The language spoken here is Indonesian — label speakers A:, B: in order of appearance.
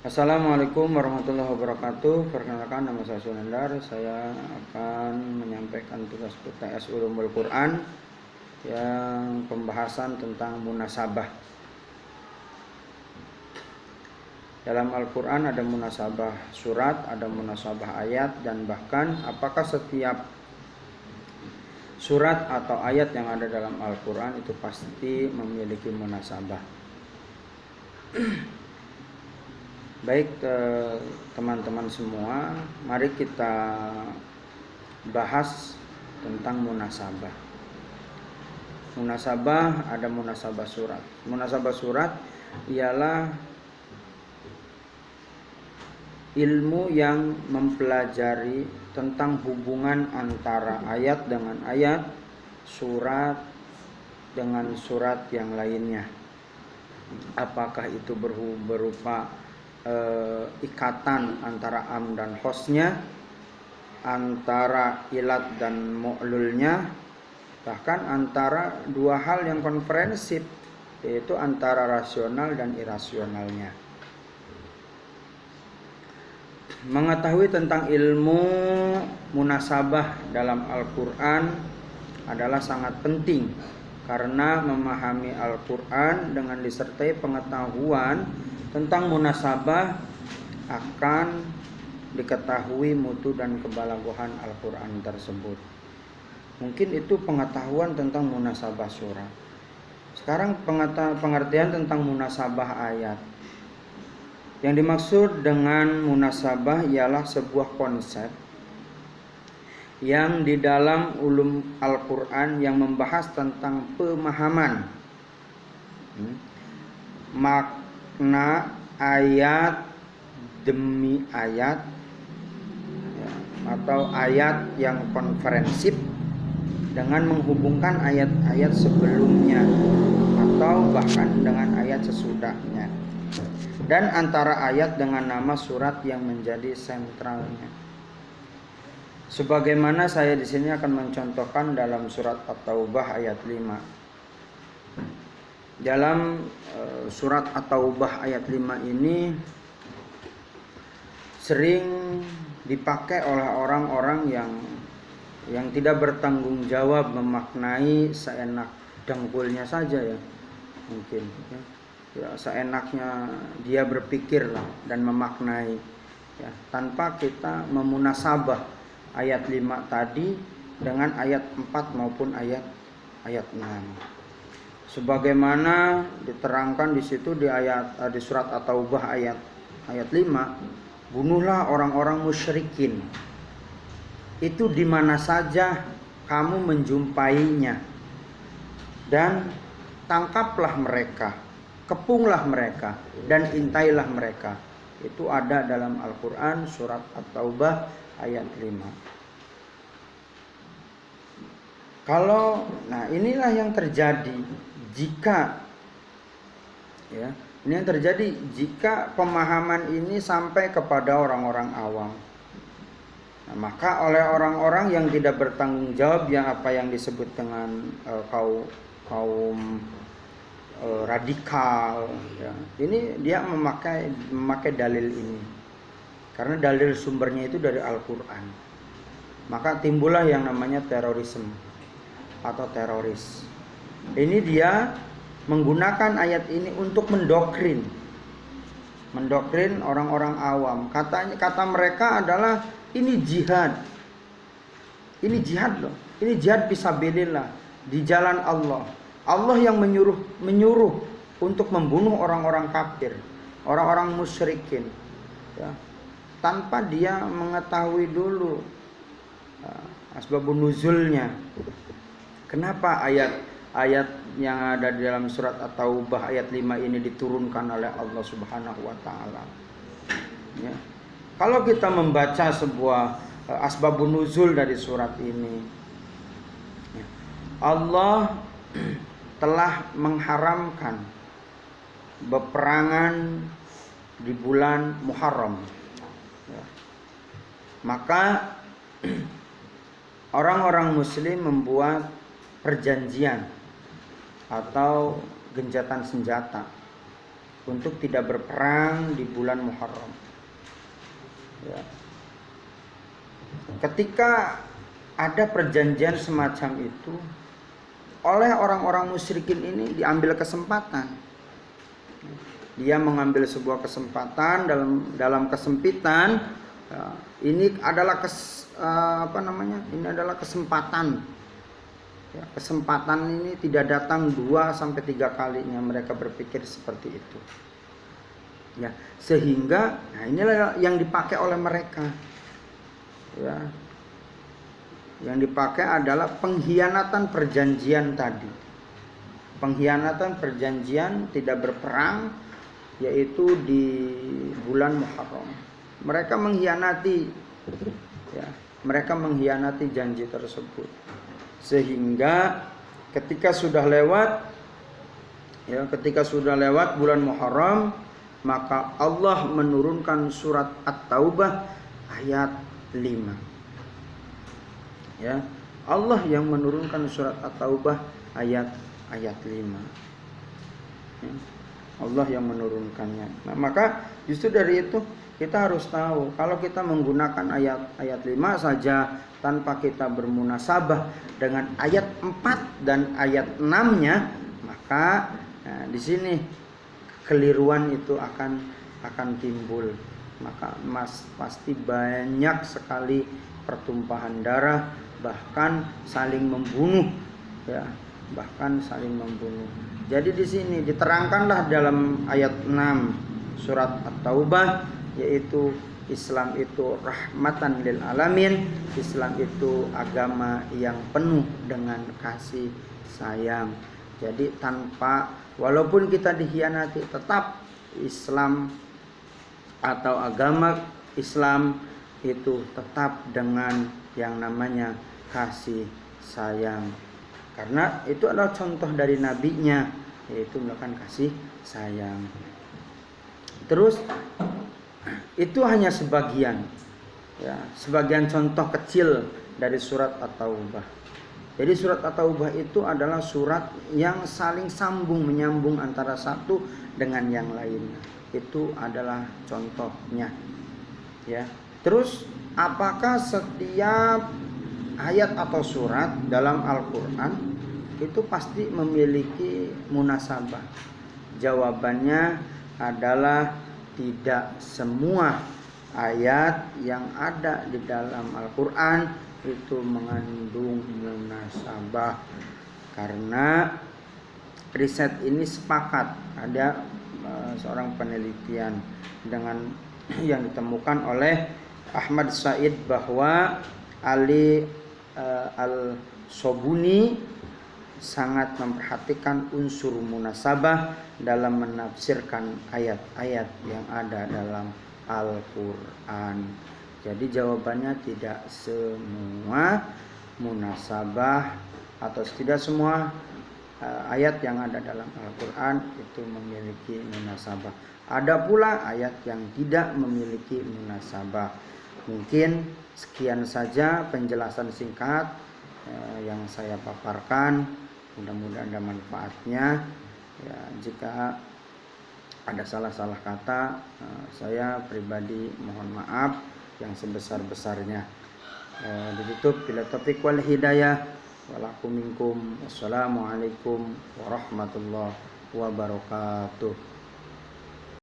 A: Assalamualaikum warahmatullahi wabarakatuh. Perkenalkan, nama saya Sunandar. Saya akan menyampaikan tugas PTS Ulumul Quran yang pembahasan tentang munasabah. Dalam Al-Quran ada munasabah surat, ada munasabah ayat, dan bahkan apakah setiap surat atau ayat yang ada dalam Al-Quran itu pasti memiliki munasabah. Baik teman-teman semua, mari kita bahas tentang munasabah. Munasabah, ada munasabah surat. Munasabah surat ialah ilmu yang mempelajari tentang hubungan antara ayat dengan ayat, surat dengan surat yang lainnya. Apakah itu berupa ikatan antara am dan hosnya, antara ilat dan mu'lulnya, bahkan antara dua hal yang konferensif, yaitu antara rasional dan irasionalnya. Mengetahui tentang ilmu munasabah dalam Al-Quran adalah sangat penting, karena memahami Al-Quran dengan disertai pengetahuan tentang munasabah akan diketahui mutu dan kebalagohan Al-Quran tersebut. Mungkin itu pengetahuan tentang munasabah surat. Sekarang pengertian tentang munasabah ayat. Yang dimaksud dengan munasabah ialah sebuah konsep yang di dalam ulum Al-Quran yang membahas tentang pemahaman makna ayat demi ayat, atau ayat yang konferensif dengan menghubungkan ayat-ayat sebelumnya atau bahkan dengan ayat sesudahnya, dan antara ayat dengan nama surat yang menjadi sentralnya. Sebagaimana saya di sini akan mencontohkan dalam surat At-Taubah ayat 5. Dalam surat At-Taubah ayat 5 ini sering dipakai oleh orang-orang yang tidak bertanggung jawab, memaknai seenak dengkulnya saja, ya mungkin ya, seenaknya dia berpikir lah dan memaknai, ya, tanpa kita memunasabah ayat 5 tadi dengan ayat 4 maupun ayat 6. Sebagaimana diterangkan di situ di surat At-Taubah ayat 5, bunuhlah orang-orang musyrikin. Itu di mana saja kamu menjumpainya, dan tangkaplah mereka, kepunglah mereka, dan intailah mereka. Itu ada dalam Al-Quran surat At-Taubah ayat 5. Nah inilah yang terjadi jika, ya, ini yang terjadi jika pemahaman ini sampai kepada orang-orang awam. Nah, maka oleh orang-orang yang tidak bertanggung jawab, yang apa yang disebut dengan kaum radikal, ya, ini dia memakai dalil ini karena dalil sumbernya itu dari Al-Quran. Maka timbullah yang namanya terorisme atau teroris. Ini dia menggunakan ayat ini untuk mendokrin orang-orang awam. Kata mereka adalah ini jihad. Ini jihad loh. Ini jihad fisabilillah, di jalan Allah. Allah yang menyuruh untuk membunuh orang-orang kafir, orang-orang musyrikin, ya, tanpa dia mengetahui dulu asbabun nuzulnya. Kenapa ayat yang ada di dalam surat At-Taubah ayat 5 ini diturunkan oleh Allah Subhanahu wa taala? Ya. Kalau kita membaca sebuah asbabun nuzul dari surat ini, ya, Allah telah mengharamkan peperangan di bulan Muharram. Ya. Maka orang-orang muslim membuat perjanjian atau gencatan senjata untuk tidak berperang di bulan Muharram. Ya. Ketika ada perjanjian semacam itu, oleh orang-orang musyrikin ini diambil kesempatan. Dia mengambil sebuah kesempatan dalam kesempitan. Ini adalah ini adalah kesempatan. Ya, kesempatan ini tidak datang 2 sampai 3 kalinya mereka berpikir seperti itu. Ya, sehingga inilah yang dipakai oleh mereka. Ya. Yang dipakai adalah pengkhianatan perjanjian tadi. Pengkhianatan perjanjian tidak berperang, yaitu di bulan Muharram. Mereka mengkhianati, ya, mereka mengkhianati janji tersebut. Sehingga ketika sudah lewat bulan Muharram, maka Allah menurunkan surat At-Taubah ayat 5. Ya, Allah yang menurunkan surat At-Taubah ayat 5. Ya, Allah yang menurunkannya. Nah, maka justru dari itu kita harus tahu, kalau kita menggunakan ayat 5 saja tanpa kita bermunasabah dengan ayat 4 dan ayat 6-nya, maka di sini kekeliruan itu akan timbul. Maka pasti banyak sekali pertumpahan darah, bahkan saling membunuh, ya, Jadi di sini diterangkanlah dalam ayat 6 surat At-Taubah, yaitu Islam itu rahmatan lil alamin. Islam itu agama yang penuh dengan kasih sayang. Jadi walaupun kita dikhianati, tetap Islam atau agama Islam itu tetap dengan yang namanya kasih sayang. Karena itu adalah contoh dari nabinya, yaitu melakukan kasih sayang. Terus itu hanya sebagian, ya, sebagian contoh kecil dari surat At-Taubah. Jadi surat At-Taubah itu adalah surat yang saling menyambung antara satu dengan yang lainnya. Itu adalah contohnya, ya. Terus apakah setiap ayat atau surat dalam Al-Quran itu pasti memiliki munasabah? Jawabannya adalah tidak semua ayat yang ada di dalam Al-Quran itu mengandung munasabah. Karena riset ini sepakat, ada seorang penelitian dengan yang ditemukan oleh Ahmad Said bahwa Ali Al-Sobuni sangat memperhatikan unsur munasabah dalam menafsirkan ayat-ayat yang ada dalam Al-Quran. Jadi jawabannya tidak semua munasabah atau tidak semua ayat yang ada dalam Al-Quran itu memiliki munasabah. Ada pula ayat yang tidak memiliki munasabah. Mungkin sekian saja penjelasan singkat yang saya paparkan. Mudah-mudahan ada manfaatnya. Ya, jika ada salah-salah kata, saya pribadi mohon maaf yang sebesar-besarnya. Ditutup bila taufiq wal hidayah. Walakum minkum. Wassalamualaikum warahmatullahi wabarakatuh.